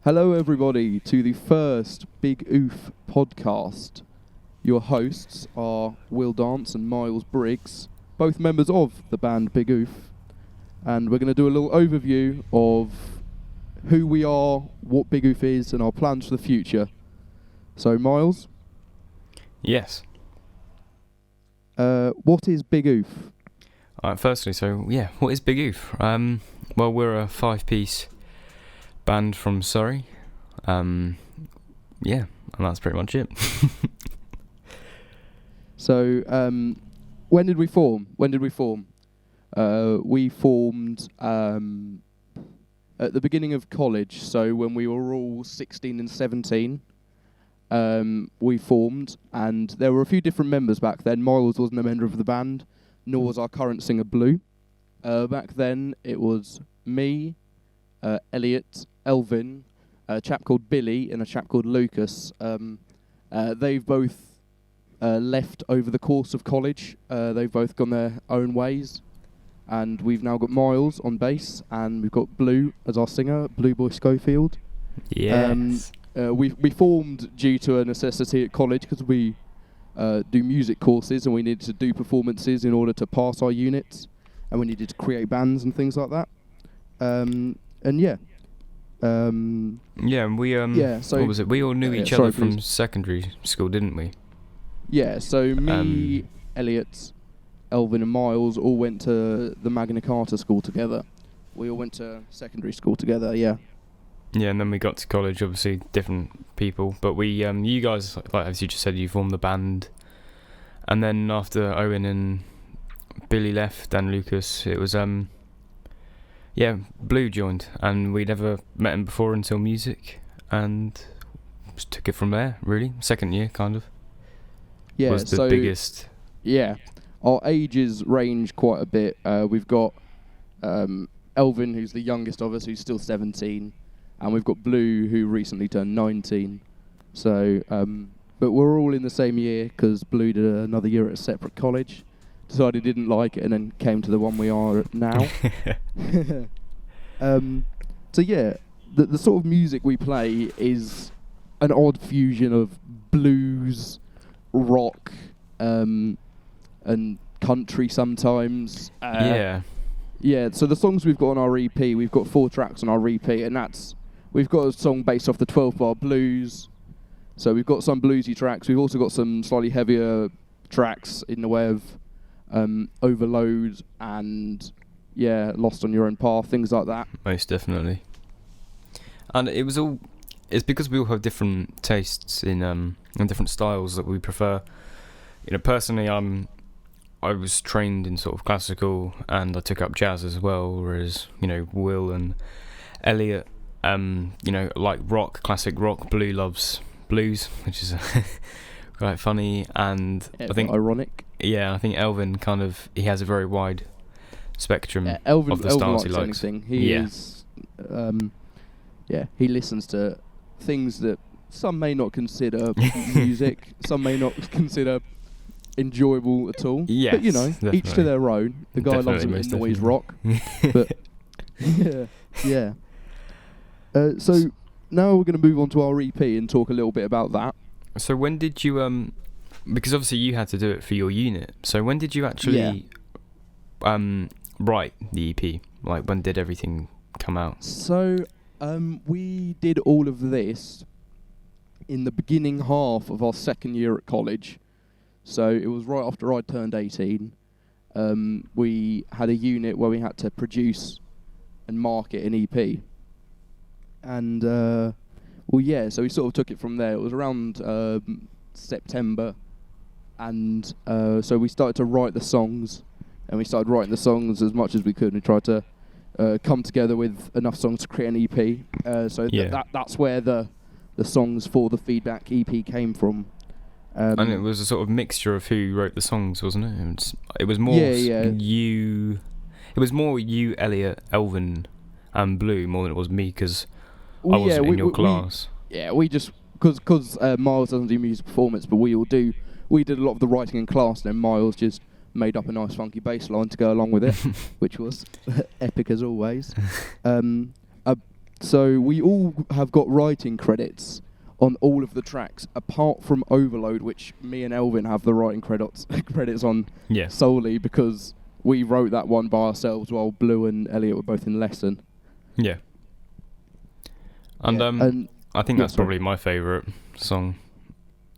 Hello, everybody, to the first Big Oof podcast. Your hosts are Will Dance and Miles Briggs, both members of the band Big Oof, and we're going to do a little overview of who we are, what Big Oof is, and our plans for the future. So, Miles? Yes. What is Big Oof? Firstly, what is Big Oof? Well, we're a 5-piece band from Surrey. And that's pretty much it. So, when did we form? We formed at the beginning of college, so when we were all 16 and 17. We formed, and there were a few different members back then. Miles wasn't a member of the band, nor was our current singer Blue. Back then, it was me, Elliot, Elvin, a chap called Billy, and a chap called Lucas. They've both left over the course of college. They've both gone their own ways, and we've now got Miles on bass, and we've got Blue as our singer, Blue Boy Schofield. Yes. We formed due to a necessity at college because we do music courses and we needed to do performances in order to pass our units, and we needed to create bands and things like that. So what was it? We all knew each other from secondary school, didn't we? Yeah, so me, Elliot, Elvin and Miles all went to the Magna Carta school together. We all went to secondary school together, yeah. Yeah, and then we got to college, obviously different people. But we, you guys, like as you just said, you formed the band. And then after Owen and Billy left and Lucas, it was, Blue joined. And we'd never met him before until music. And just took it from there, really. Second year, kind of. Yeah, was the biggest. Yeah, our ages range quite a bit. We've got Elvin, who's the youngest of us, who's still 17. And we've got Blue, who recently turned 19. So, but we're all in the same year because Blue did another year at a separate college, decided he didn't like it, and then came to the one we are at now. The sort of music we play is an odd fusion of blues, rock, and country sometimes. Yeah, so the songs we've got on our EP, we've got 4 tracks on our EP, and we've got a song based off the 12-bar blues. So we've got some bluesy tracks. We've also got some slightly heavier tracks in the way of Overload and, Lost on Your Own Path, things like that. Most definitely. And it's because we all have different tastes in and different styles that we prefer. You know, personally, I was trained in sort of classical, and I took up jazz as well, whereas, Will and Elliot, like rock, classic rock. Blue loves blues, which is quite funny, and I think ironic. Yeah, I think Elvin he has a very wide spectrum of the styles he likes. He is, he listens to things that some may not consider music, some may not consider enjoyable at all. Yes, but definitely. Each to their own. The guy loves a bit of noise rock. But yeah. So now we're going to move on to our EP and talk a little bit about that. So when did you because obviously you had to do it for your unit. So when did you actually write the EP? Like, when did everything come out? So we did all of this in the beginning half of our second year at college. So it was right after I turned 18. We had a unit where we had to produce and market an EP. And, so we sort of took it from there. It was around September. And so we started to write the songs. And we started writing the songs as much as we could. And we tried to come together with enough songs to create an EP. That's where the songs for the Feedback EP came from. And it was a sort of mixture of who wrote the songs, wasn't it? It was more you. It was more you, Elliot, Elvin, and Blue more than it was me, because I wasn't in your class. We just because Miles doesn't do music performance, but we all do. We did a lot of the writing in class, and then Miles just made up a nice funky bass line to go along with it, which was epic as always. So we all have got writing credits on all of the tracks, apart from Overload, which me and Elvin have the writing credits on Yeah. solely because we wrote that one by ourselves while Blue and Elliot were both in lesson. Yeah. And And I think that's probably my favourite song.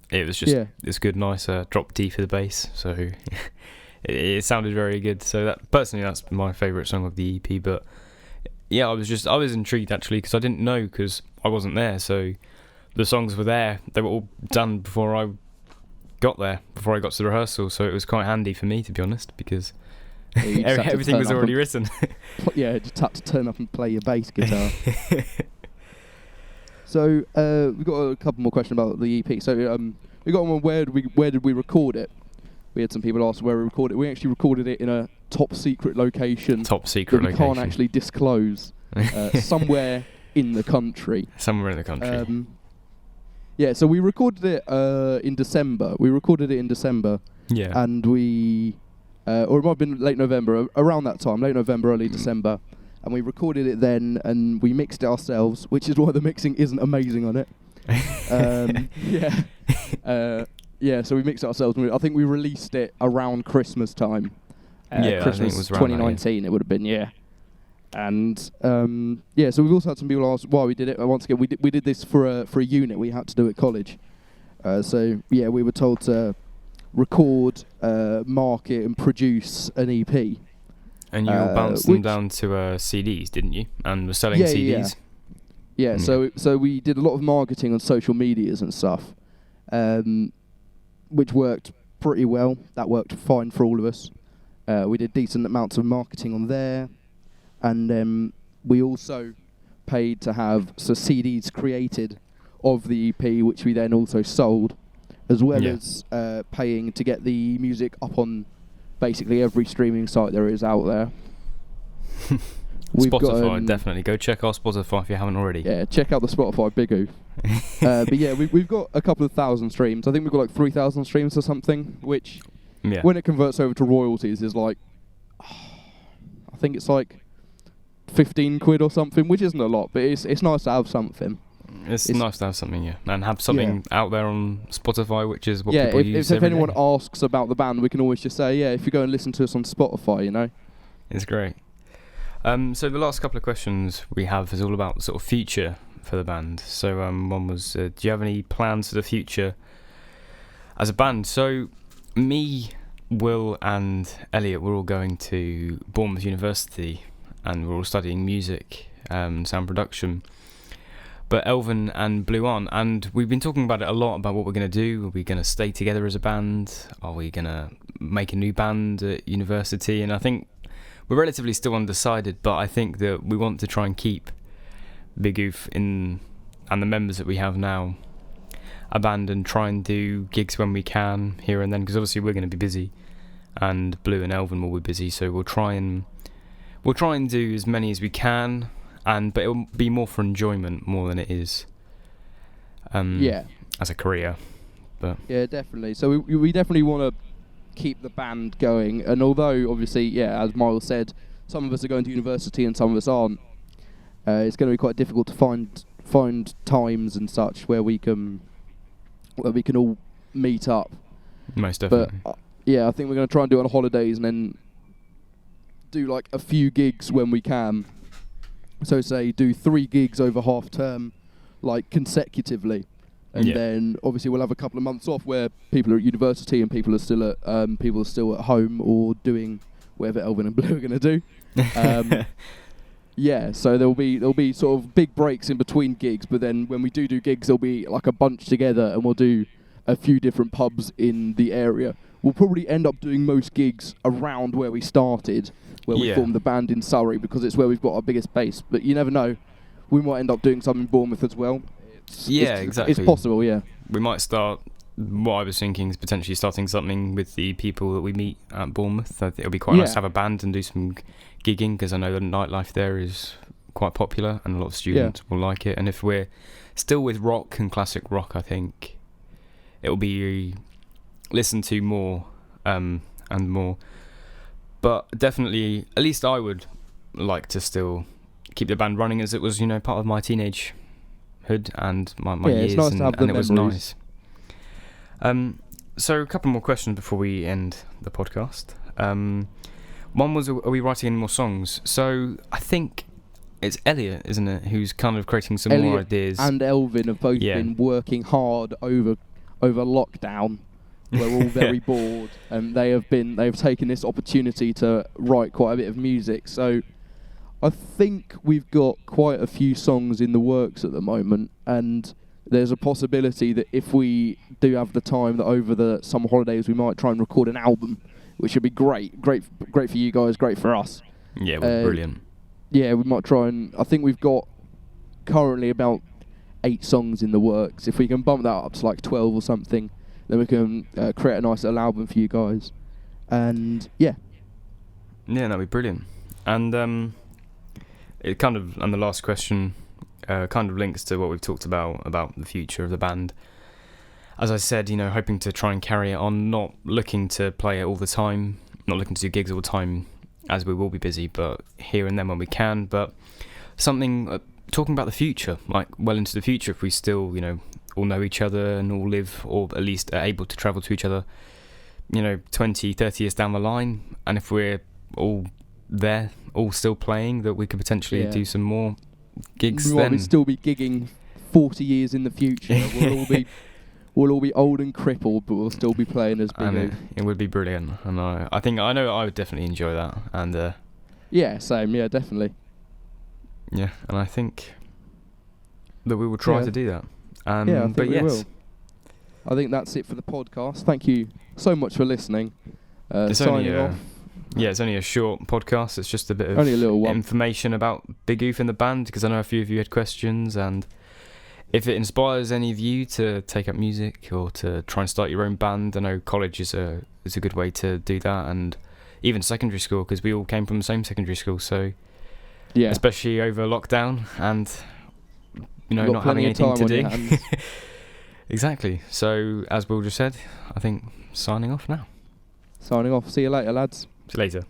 It was just it's good, nice drop D for the bass, so it sounded very good. So that personally, that's my favourite song of the EP. But yeah, I was intrigued actually because I didn't know because I wasn't there. So the songs were there; they were all done before I got there, before I got to the rehearsal. So it was quite handy for me, to be honest, because everything was already written. Yeah, just had to turn up and play your bass guitar. So we've got a couple more questions about the EP. So we got one. Where did we record it? We had some people ask where we recorded it. We actually recorded it in a top secret location. Top secret that we location. can't actually disclose. Somewhere in the country. Somewhere in the country. Yeah. So we recorded it in December. Yeah. And we, or it might have been late November, around that time, late November, early December. And we recorded it then, and we mixed it ourselves, which is why the mixing isn't amazing on it. Yeah, so we mixed it ourselves. I think we released it around Christmas time. Yeah, Christmas I think it was around 2019, that, it would have been, yeah. And, so we've also had some people ask why we did it. Once again, we did this for a unit we had to do at college. So, yeah, we were told to record, market, and produce an EP. And you bounced them down to CDs, didn't you? And were selling CDs. Yeah. So we did a lot of marketing on social medias and stuff, which worked pretty well. That worked fine for all of us. We did decent amounts of marketing on there, and we also paid to have CDs created of the EP, which we then also sold, as well as paying to get the music up on basically every streaming site there is out there. Spotify, definitely. Go check our Spotify if you haven't already. Yeah, check out the Spotify, big oof. But yeah, we've got a couple of thousand streams. I think we've got like 3,000 streams or something, which when it converts over to royalties is like, I think it's like 15 quid or something, which isn't a lot, but it's nice to have something. It's nice to have something, yeah, and have something out there on Spotify, which is what people use. If anyone asks about the band, we can always just say, if you go and listen to us on Spotify, you know. It's great. So the last couple of questions we have is all about sort of future for the band. So one was, do you have any plans for the future as a band? So me, Will, and Elliot, we're all going to Bournemouth University, and we're all studying music, sound production. But Elvin and Blue aren't, and we've been talking about it a lot, about what we're going to do. Are we going to stay together as a band? Are we going to make a new band at university? And I think we're relatively still undecided, but I think that we want to try and keep Big Oof and the members that we have now a band, and try and do gigs when we can here and then, because obviously we're going to be busy, and Blue and Elvin will be busy, so we'll try and do as many as we can. But it will be more for enjoyment more than it is as a career. But yeah, definitely. So we definitely want to keep the band going. And although, obviously, as Miles said, some of us are going to university and some of us aren't, it's going to be quite difficult to find times and such where we can all meet up. Most definitely. But I think we're going to try and do it on holidays and then do like a few gigs when we can. So say do 3 gigs over half term, like consecutively, and then obviously we'll have a couple of months off where people are at university and people are still at home or doing whatever Elvin and Blue are going to do. So there'll be sort of big breaks in between gigs, but then when we do gigs, there'll be like a bunch together, and we'll do a few different pubs in the area. We'll probably end up doing most gigs around where we started, where we formed the band in Surrey, because it's where we've got our biggest base. But you never know. We might end up doing some in Bournemouth as well. Exactly. It's possible, We might start, what I was thinking is potentially starting something with the people that we meet at Bournemouth. I think it'll be quite nice to have a band and do some gigging, because I know the nightlife there is quite popular and a lot of students will like it. And if we're still with rock and classic rock, I think it'll be listened to more and more. But definitely, at least I would like to still keep the band running, as it was, part of my teenagehood and my Yeah, years, it's nice to have the and it was memories. nice. So a couple more questions before we end the podcast. One was, are we writing any more songs? So I think it's Elliot, isn't it, who's kind of creating some more Elliot ideas. and Elvin have both Yeah. been working hard over lockdown. We're all very bored, and they've taken this opportunity to write quite a bit of music. So I think we've got quite a few songs in the works at the moment, and there's a possibility that if we do have the time, that over the summer holidays we might try and record an album, which would be great for you guys, great for us. Yeah, well, brilliant. Yeah, we might try and... I think we've got currently about 8 songs in the works. If we can bump that up to like 12 or something, then we can create a nice little album for you guys. And yeah. Yeah, that'd be brilliant. And it kind of, and the last question kind of links to what we've talked about the future of the band. As I said, hoping to try and carry it on, not looking to play it all the time, not looking to do gigs all the time, as we will be busy, but here and then when we can. But something, talking about the future, like well into the future, if we still, all know each other and all live, or at least are able to travel to each other, 20, 30 years down the line, and if we're all there, all still playing, that we could potentially do some more gigs we then. might still be gigging 40 years in the future. We'll all be old and crippled, but we'll still be playing as Big And Oof. it would be brilliant, and I know I would definitely enjoy that, and Yeah, same. Yeah, definitely. yeah, and I think that we will try Yeah. to do that. Yeah, I think but we yes, will. I think that's it for the podcast. Thank you so much for listening. It's only Signing off. it's only a short podcast. It's just a bit of Only a little one. information about Big Oof and the band, because I know a few of you had questions, and if it inspires any of you to take up music or to try and start your own band, I know college is a good way to do that, and even secondary school, because we all came from the same secondary school, so Yeah. especially over lockdown and You've got not having plenty of anything to time on do. your hands. Exactly. So as Will just said, I think signing off now. Signing off. See you later, lads. See you later.